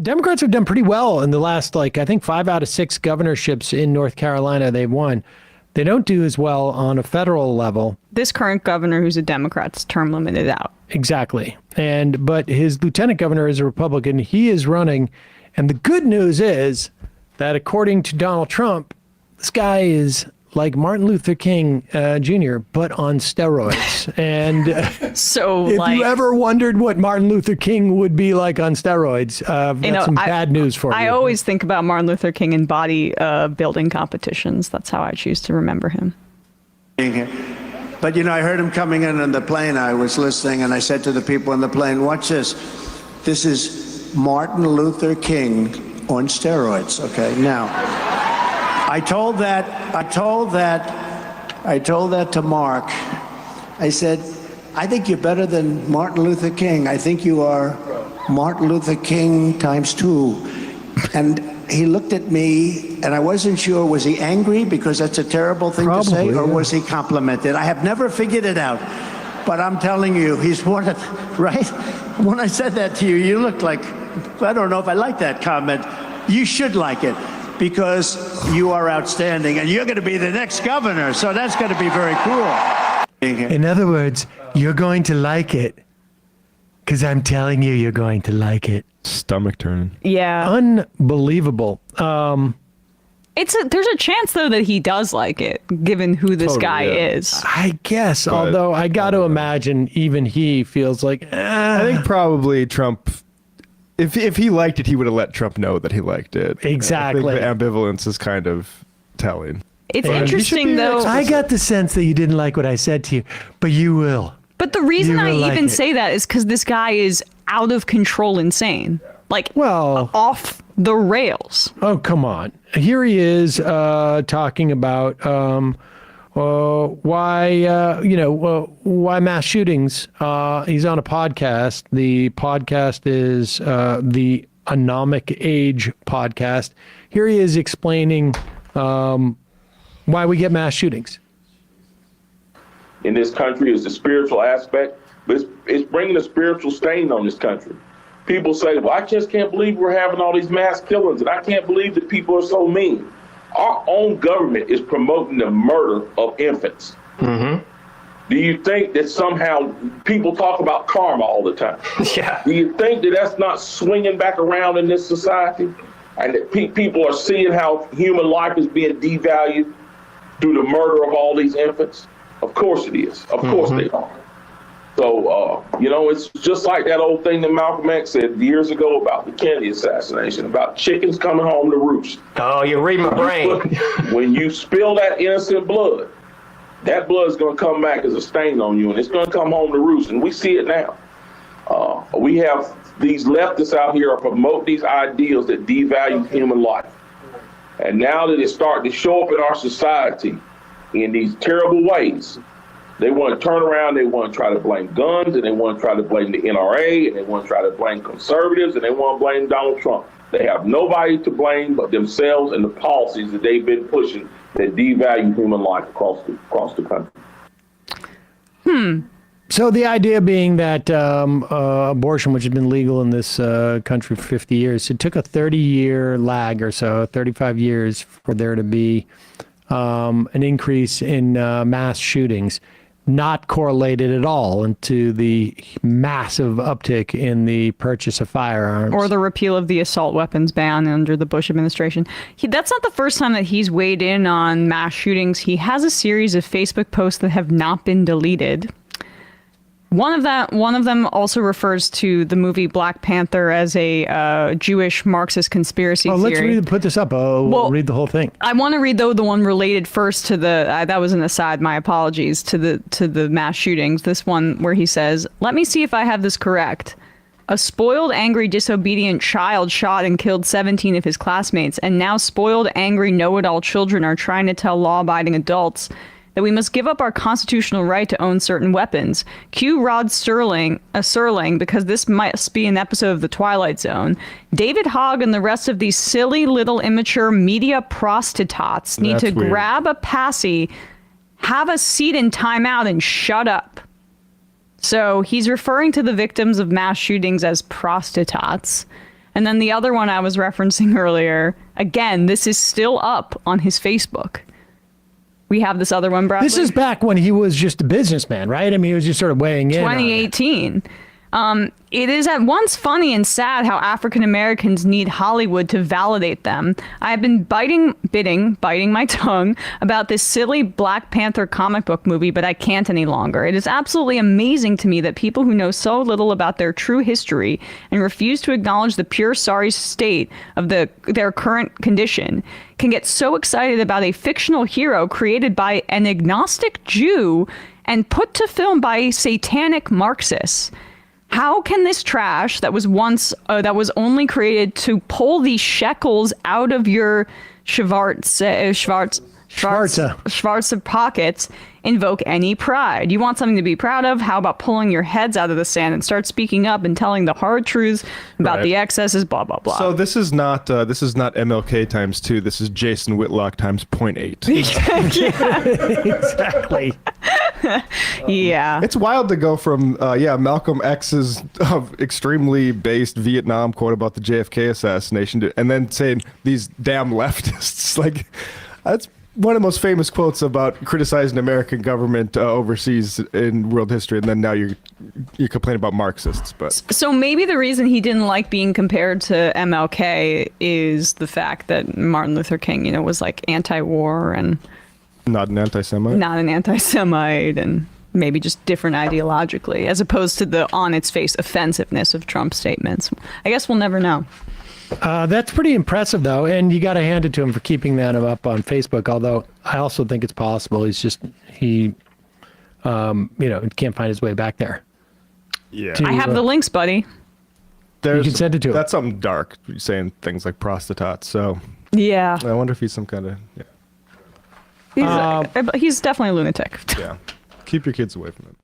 Democrats have done pretty well in the last, I think 5 out of 6 governorships in North Carolina they've won. They don't do as well on a federal level. This current governor, who's a Democrat's term limited out. Exactly. But his lieutenant governor is a Republican. He is running. And the good news is that according to Donald Trump, this guy is like Martin Luther King Jr., but on steroids. And so, if you ever wondered what Martin Luther King would be like on steroids, that's some bad news for you. I always think about Martin Luther King in body building competitions. That's how I choose to remember him. But, I heard him coming in on the plane. I was listening, and I said to the people on the plane, watch this. This is Martin Luther King on steroids, okay? Now, I told that to Mark. I said, I think you're better than Martin Luther King. I think you are Martin Luther King times 2. And he looked at me, and I wasn't sure, was he angry because that's a terrible thing to say, or was he complimented? I have never figured it out. But I'm telling you, he's one of, right? When I said that to you, you looked like, I don't know if I like that comment. You should like it, because you are outstanding, and you're going to be the next governor, so that's going to be very cool. In other words, you're going to like it, because I'm telling you, you're going to like it. Stomach turning. Yeah. Unbelievable. There's a chance, though, that he does like it, given who this guy is. I guess, although I got to imagine even he feels like, I think probably Trump... If he liked it, he would have let Trump know that he liked it. Exactly. I think the ambivalence is kind of telling. It's interesting, though. I got the sense that you didn't like what I said to you, but you will. But the reason I even say that is because this guy is out of control insane. Off the rails. Oh, come on. Here he is talking about why mass shootings. He's on a podcast. The podcast is the Anomic Age podcast. Here he is explaining why we get mass shootings. In this country is the spiritual aspect, but it's bringing a spiritual stain on this country. People say, well, I just can't believe we're having all these mass killings, and I can't believe that people are so mean. Our own government is promoting the murder of infants. Mm-hmm. Do you think that somehow people talk about karma all the time? Yeah. Do you think that that's not swinging back around in this society? And that people are seeing how human life is being devalued through the murder of all these infants? Of course it is. Of course they are. So, it's just like that old thing that Malcolm X said years ago about the Kennedy assassination, about chickens coming home to roost. Oh, you read my brain. When you spill that innocent blood, that blood is going to come back as a stain on you, and it's going to come home to roost, and we see it now. We have these leftists out here promote these ideals that devalue human life. And now that it's starting to show up in our society in these terrible ways, they want to turn around, they want to try to blame guns, and they want to try to blame the NRA, and they want to try to blame conservatives, and they want to blame Donald Trump. They have nobody to blame but themselves and the policies that they've been pushing that devalue human life across the country. So the idea being that abortion, which has been legal in this country for 50 years, it took a 30-year lag or so, 35 years for there to be an increase in mass shootings, not correlated at all into the massive uptick in the purchase of firearms. Or the repeal of the assault weapons ban under the Bush administration. That's not the first time that he's weighed in on mass shootings. He has a series of Facebook posts that have not been deleted. One of them also refers to the movie Black Panther as a Jewish Marxist conspiracy theory. Let's put this up. We'll read the whole thing. I want to read the one related first to the. That was an aside. My apologies to the mass shootings. This one where he says, "Let me see if I have this correct. A spoiled, angry, disobedient child shot and killed 17 of his classmates, and now spoiled, angry, know-it-all children are trying to tell law-abiding adults that we must give up our constitutional right to own certain weapons. Cue Rod Serling, because this must be an episode of The Twilight Zone. David Hogg and the rest of these silly little immature media prostitutes need to grab a passy, have a seat in timeout, and shut up." So he's referring to the victims of mass shootings as prostitutes. And then the other one I was referencing earlier, again, this is still up on his Facebook. We have this other one, Bradley. This is back when he was just a businessman, right? I mean, he was just sort of weighing in. 2018. It is at once funny and sad how African Americans need Hollywood to validate them. I have been biting my tongue about this silly Black Panther comic book movie, but I can't any longer. It is absolutely amazing to me that people who know so little about their true history and refuse to acknowledge the pure sorry state of their current condition can get so excited about a fictional hero created by an agnostic Jew and put to film by a satanic Marxist. How can this trash that was once only created to pull the shekels out of your Schwarza pockets invoke any pride? You want something to be proud of? How about pulling your heads out of the sand and start speaking up and telling the hard truths about the excesses? Blah blah blah. So this is not MLK times 2. This is Jason Whitlock times 0.8. Exactly. Yeah. It's wild to go from Malcolm X's extremely based Vietnam quote about the JFK assassination and then saying these damn leftists. Like, that's one of the most famous quotes about criticizing American government overseas in world history, and then now you complain about Marxists. But so maybe the reason he didn't like being compared to MLK is the fact that Martin Luther King, was like anti-war and not an anti-Semite, and maybe just different ideologically, as opposed to the on its face offensiveness of Trump's statements. I guess we'll never know. That's pretty impressive, though, and you got to hand it to him for keeping that up on Facebook. Although I also think it's possible he can't find his way back there. yeah, I have the links, buddy. You can send it to him. That's something dark, saying things like prostitutes. So Yeah. I wonder if he's some kind of He's definitely a lunatic. yeah. Keep your kids away from him.